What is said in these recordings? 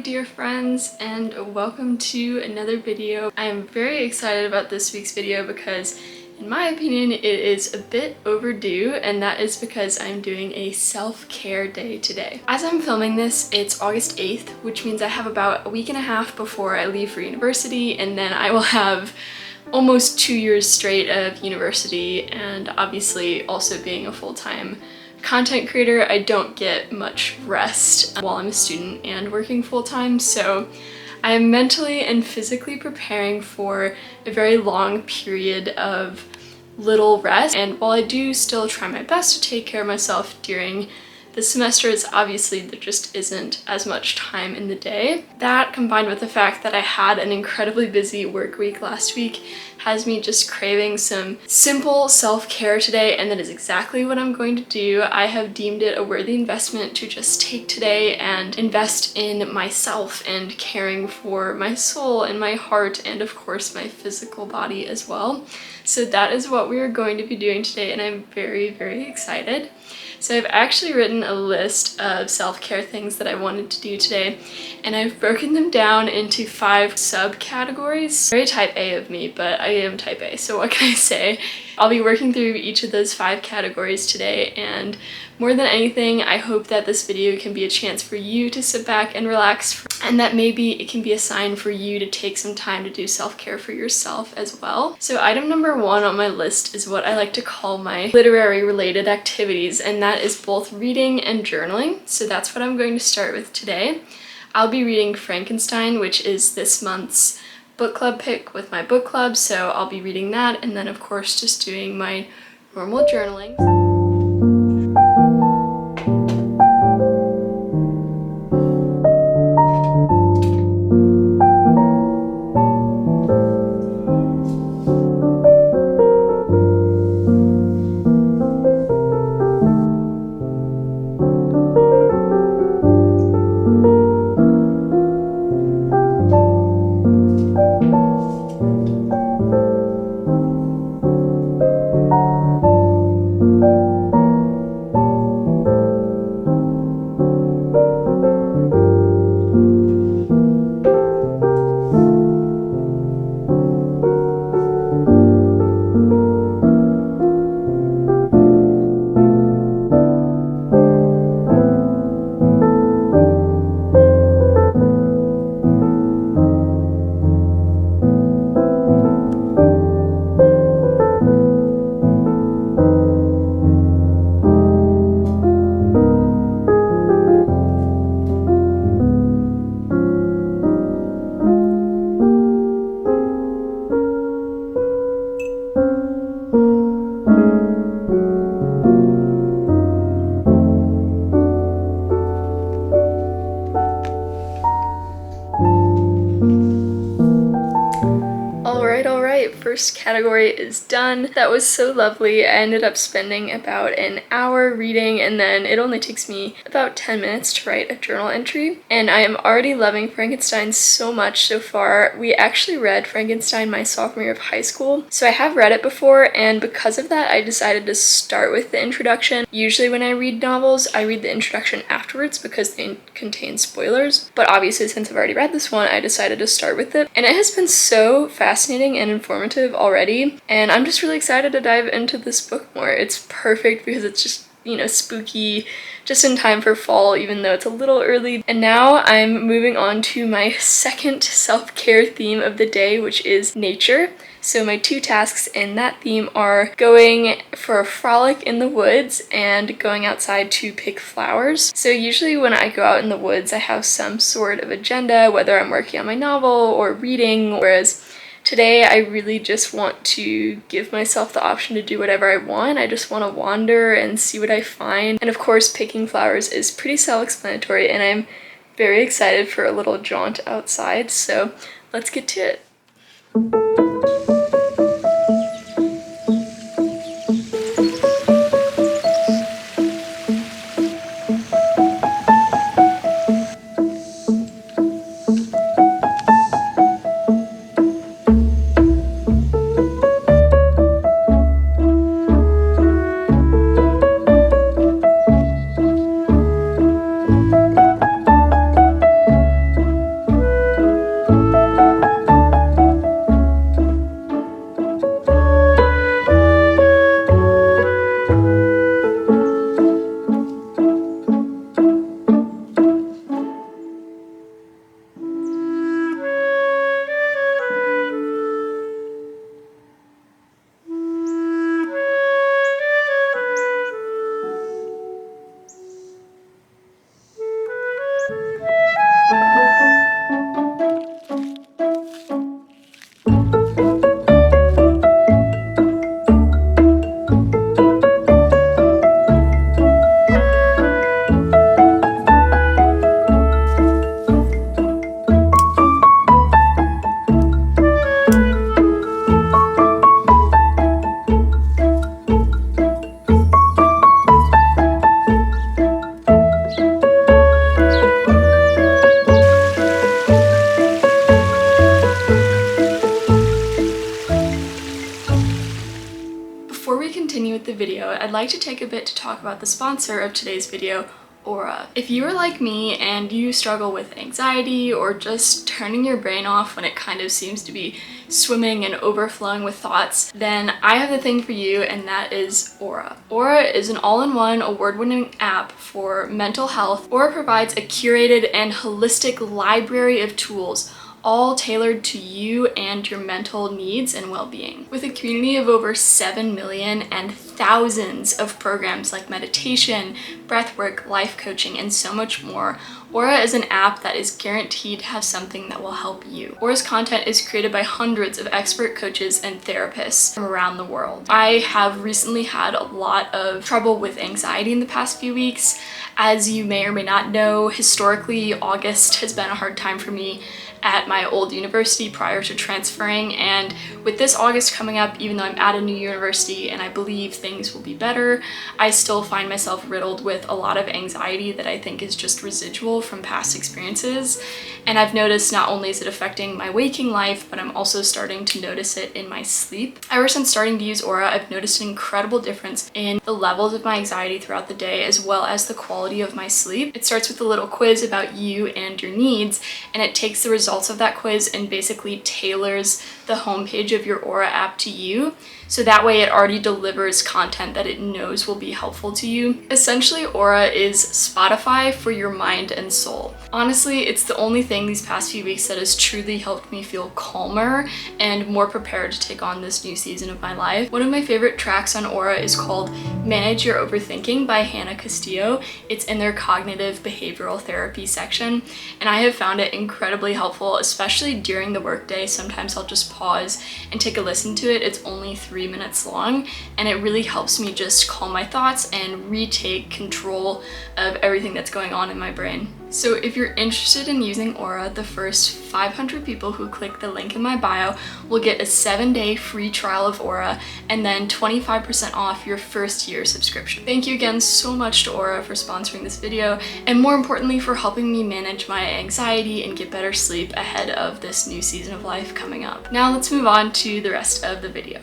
dear friends, and welcome to another video. I am very excited about this week's video because in my opinion it is a bit overdue, and that is because I'm doing a self-care day today. As I'm filming this, it's August 8th, which means I have about a week and a half before I leave for university, and then I will have almost 2 years straight of university, and obviously also being a full-time content creator, I don't get much rest while I'm a student and working full-time, so I am mentally and physically preparing for a very long period of little rest. And while I do still try my best to take care of myself during the semester, it's obviously there just isn't as much time in the day. That, combined with the fact that I had an incredibly busy work week last week, has me just craving some simple self-care today, and that is exactly what I'm going to do. I have deemed it a worthy investment to just take today and invest in myself and caring for my soul and my heart and of course my physical body as well. So that is what we are going to be doing today, and I'm very, very excited. So I've actually written a list of self-care things that I wanted to do today, and I've broken them down into 5 subcategories. Very type A of me, but I am type A, so what can I say? I'll be working through each of those 5 categories today, and more than anything, I hope that this video can be a chance for you to sit back and relax, and that maybe it can be a sign for you to take some time to do self-care for yourself as well. So item number 1 on my list is what I like to call my literary related activities, and that is both reading and journaling. So that's what I'm going to start with today. I'll be reading Frankenstein, which is this month's book club pick with my book club, so I'll be reading that, and then of course just doing my normal journaling. Alright, first category is done. That was so lovely. I ended up spending about an hour reading, and then it only takes me about 10 minutes to write a journal entry. And I am already loving Frankenstein so much so far. We actually read Frankenstein my sophomore year of high school, so I have read it before, and because of that I decided to start with the introduction. Usually when I read novels, I read the introduction afterwards because they contain spoilers, but obviously since I've already read this one, I decided to start with it. And it has been so fascinating and informative already, and I'm just really excited to dive into this book more. It's perfect because it's just, you know, spooky, just in time for fall, even though it's a little early. And now I'm moving on to my second self-care theme of the day, which is nature. So my 2 tasks in that theme are going for a frolic in the woods and going outside to pick flowers. So usually when I go out in the woods, I have some sort of agenda, whether I'm working on my novel or reading, whereas today I really just want to give myself the option to do whatever I want. I just want to wander and see what I find. And of course, picking flowers is pretty self-explanatory, and I'm very excited for a little jaunt outside, so let's get to it. before we continue with the video, I'd like to take a bit to talk about the sponsor of today's video, Aura. If you are like me and you struggle with anxiety or just turning your brain off when it kind of seems to be swimming and overflowing with thoughts, then I have the thing for you, and that is Aura. Aura is an all-in-one award-winning app for mental health. Aura provides a curated and holistic library of tools, all tailored to you and your mental needs and well-being. With a community of over 7 million and thousands of programs like meditation, breathwork, life coaching, and so much more, Aura is an app that is guaranteed to have something that will help you. Aura's content is created by hundreds of expert coaches and therapists from around the world. I have recently had a lot of trouble with anxiety in the past few weeks. As you may or may not know, historically, August has been a hard time for me at my old university prior to transferring, and with this August coming up, even though I'm at a new university and I believe things will be better, I still find myself riddled with a lot of anxiety that I think is just residual from past experiences. And I've noticed not only is it affecting my waking life, but I'm also starting to notice it in my sleep. Ever since starting to use Aura, I've noticed an incredible difference in the levels of my anxiety throughout the day, as well as the quality of my sleep. It starts with a little quiz about you and your needs, and it takes the results of that quiz and basically tailors the homepage of your Aura app to you. So that way it already delivers content that it knows will be helpful to you. Essentially, Aura is Spotify for your mind and soul. Honestly, it's the only thing these past few weeks that has truly helped me feel calmer and more prepared to take on this new season of my life. One of my favorite tracks on Aura is called Manage Your Overthinking by Hannah Castillo. It's in their cognitive behavioral therapy section, and I have found it incredibly helpful, especially during the workday. Sometimes I'll just pause and take a listen to it. It's only 3 minutes long, and it really helps me just calm my thoughts and retake control of everything that's going on in my brain. So if you're interested in using Aura, the first 500 people who click the link in my bio will get a 7-day free trial of Aura and then 25% off your first year subscription. Thank you again so much to Aura for sponsoring this video, and more importantly for helping me manage my anxiety and get better sleep ahead of this new season of life coming up. Now let's move on to the rest of the video.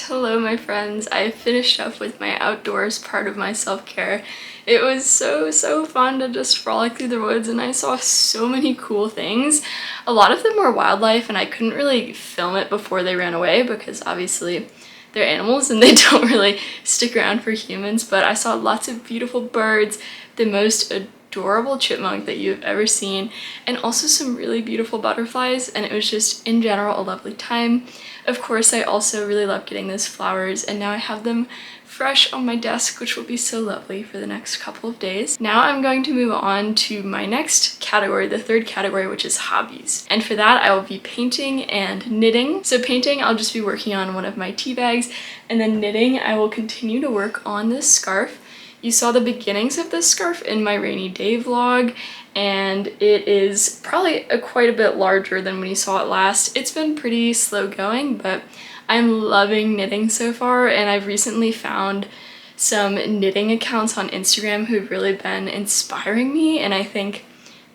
Hello my friends, I finished up with my outdoors part of my self-care. It was so fun to just frolic through the woods, and I saw so many cool things. A lot of them were wildlife, and I couldn't really film it before they ran away because obviously they're animals and they don't really stick around for humans, but I saw lots of beautiful birds, the most adorable chipmunk that you've ever seen, and also some really beautiful butterflies, and it was just in general a lovely time. Of course, I also really love getting those flowers, and now I have them fresh on my desk, which will be so lovely for the next couple of days. Now I'm going to move on to my next category, the third category, which is hobbies. And for that, I will be painting and knitting. So painting, I'll just be working on one of my tea bags, and then knitting, I will continue to work on this scarf. You saw the beginnings of this scarf in my rainy day vlog, and it is probably quite a bit larger than when you saw it last. It's been pretty slow going, but I'm loving knitting so far, and I've recently found some knitting accounts on Instagram who've really been inspiring me, and I think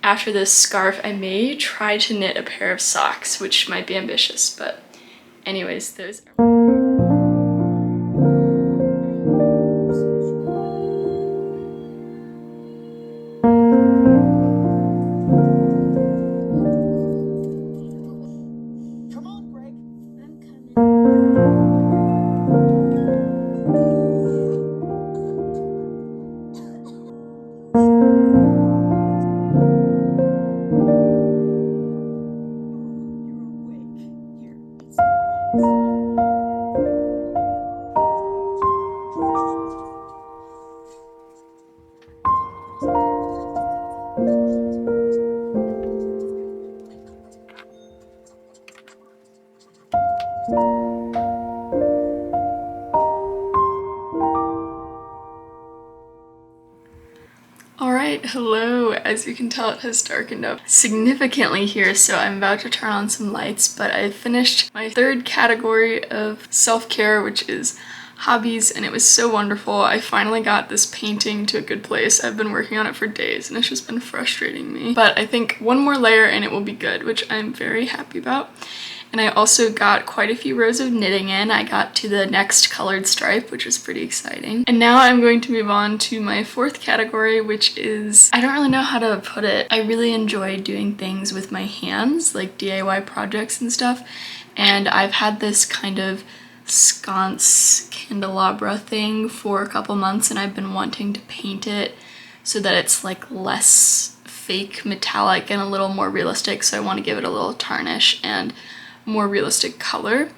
after this scarf I may try to knit a pair of socks, which might be ambitious, but anyways, those are... Alright, hello. As you can tell, it has darkened up significantly here, so I'm about to turn on some lights, but I finished my third category of self-care, which is Hobbies, and it was so wonderful. I finally got this painting to a good place. I've been working on it for days and it's just been frustrating me. But I think one more layer and it will be good, which I'm very happy about. And I also got quite a few rows of knitting in. I got to the next colored stripe, which is pretty exciting. And now I'm going to move on to my fourth category, which is, I don't really know how to put it. I really enjoy doing things with my hands, like DIY projects and stuff. And I've had this kind of sconce candelabra thing for a couple months and I've been wanting to paint it so that it's like less fake metallic and a little more realistic, so I want to give it a little tarnish and more realistic color.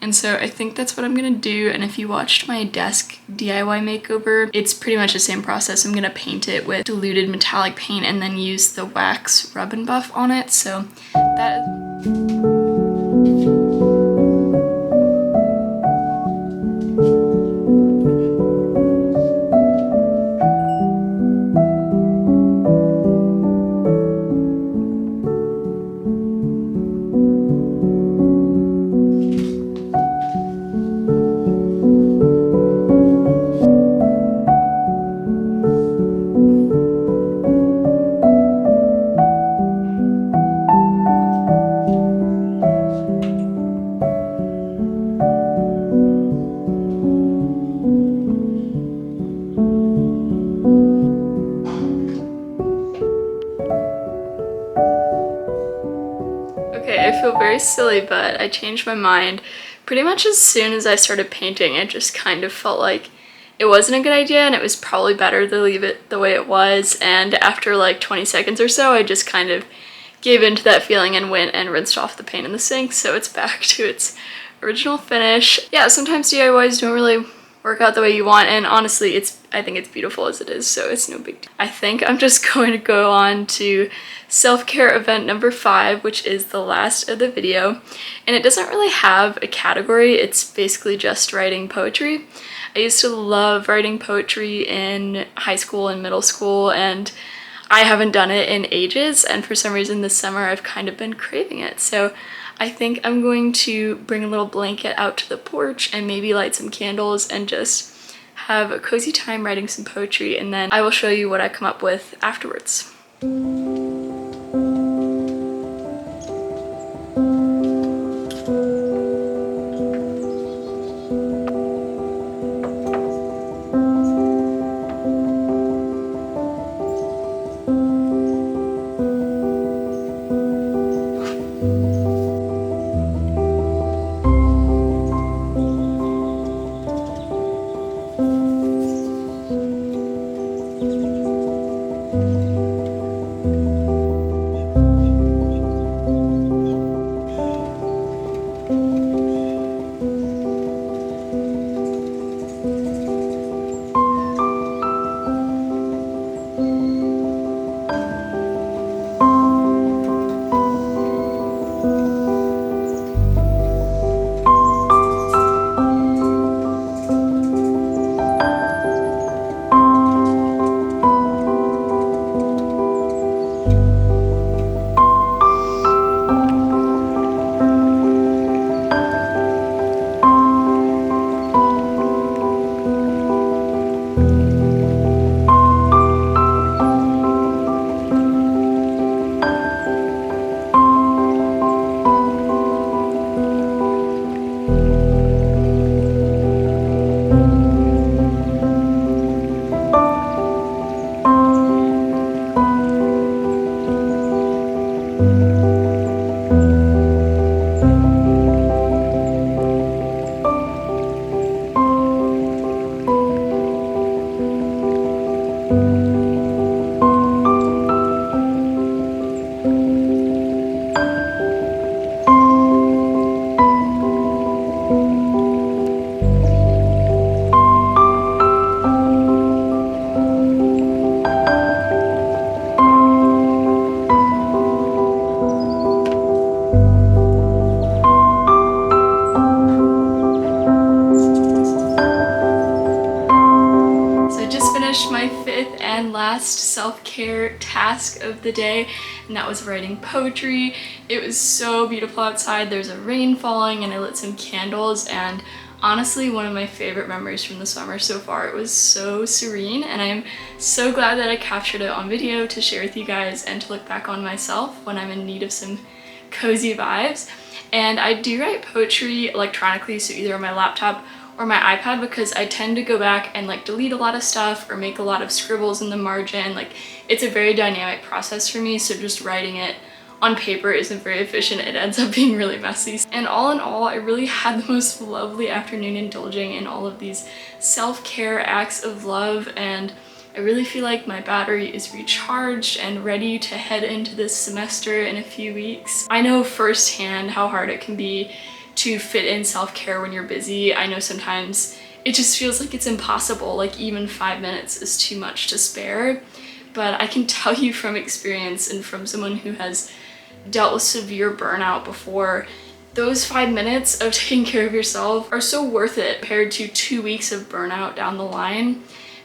And so I think that's what I'm gonna do. And if you watched my desk DIY makeover, it's pretty much the same process. I'm gonna paint it with diluted metallic paint and then use the wax rub and buff on it. So that is I feel very silly, but I changed my mind pretty much as soon as I started painting. It just kind of felt like it wasn't a good idea and it was probably better to leave it the way it was. And after like 20 seconds or so, I just kind of gave into that feeling and went and rinsed off the paint in the sink, so it's back to its original finish. Yeah, sometimes DIYs don't really work out the way you want, and honestly I think it's beautiful as it is, so it's no big deal. I think I'm just going to go on to self-care event number 5, which is the last of the video, and it doesn't really have a category. It's basically just writing poetry. I used to love writing poetry in high school and middle school, and I haven't done it in ages, and for some reason this summer I've kind of been craving it. So I think I'm going to bring a little blanket out to the porch and maybe light some candles and just have a cozy time writing some poetry, and then I will show you what I come up with afterwards. and last self-care task of the day, and that was writing poetry. It was so beautiful outside. There's a rain falling and I lit some candles, and honestly one of my favorite memories from the summer so far. It was so serene, and I'm so glad that I captured it on video to share with you guys and to look back on myself when I'm in need of some cozy vibes. And I do write poetry electronically, so either on my laptop or my iPad, because I tend to go back and like delete a lot of stuff or make a lot of scribbles in the margin. Like, it's a very dynamic process for me, so just writing it on paper isn't very efficient. It ends up being really messy. And all in all, I really had the most lovely afternoon indulging in all of these self-care acts of love, and I really feel like my battery is recharged and ready to head into this semester in a few weeks. I know firsthand how hard it can be to fit in self-care when you're busy. I know sometimes it just feels like it's impossible, like even 5 minutes is too much to spare. But I can tell you from experience and from someone who has dealt with severe burnout before, those 5 minutes of taking care of yourself are so worth it compared to 2 weeks of burnout down the line.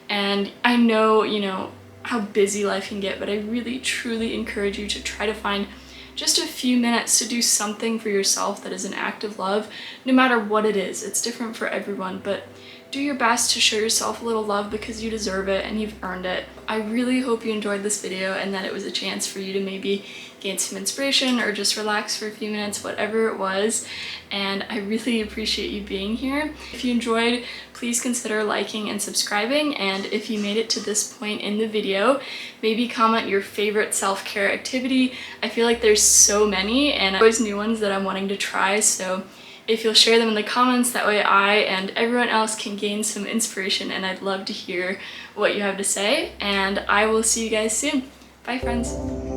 And I know, you know, how busy life can get, but I really truly encourage you to try to find just a few minutes to do something for yourself that is an act of love, no matter what it is. It's different for everyone, but do your best to show yourself a little love because you deserve it and you've earned it. I really hope you enjoyed this video and that it was a chance for you to maybe gain some inspiration or just relax for a few minutes, whatever it was. And I really appreciate you being here. If you enjoyed, please consider liking and subscribing. And if you made it to this point in the video, maybe comment your favorite self-care activity. I feel like there's so many and there's new ones that I'm wanting to try. So if you'll share them in the comments, that way I and everyone else can gain some inspiration, and I'd love to hear what you have to say. And I will see you guys soon. Bye, friends.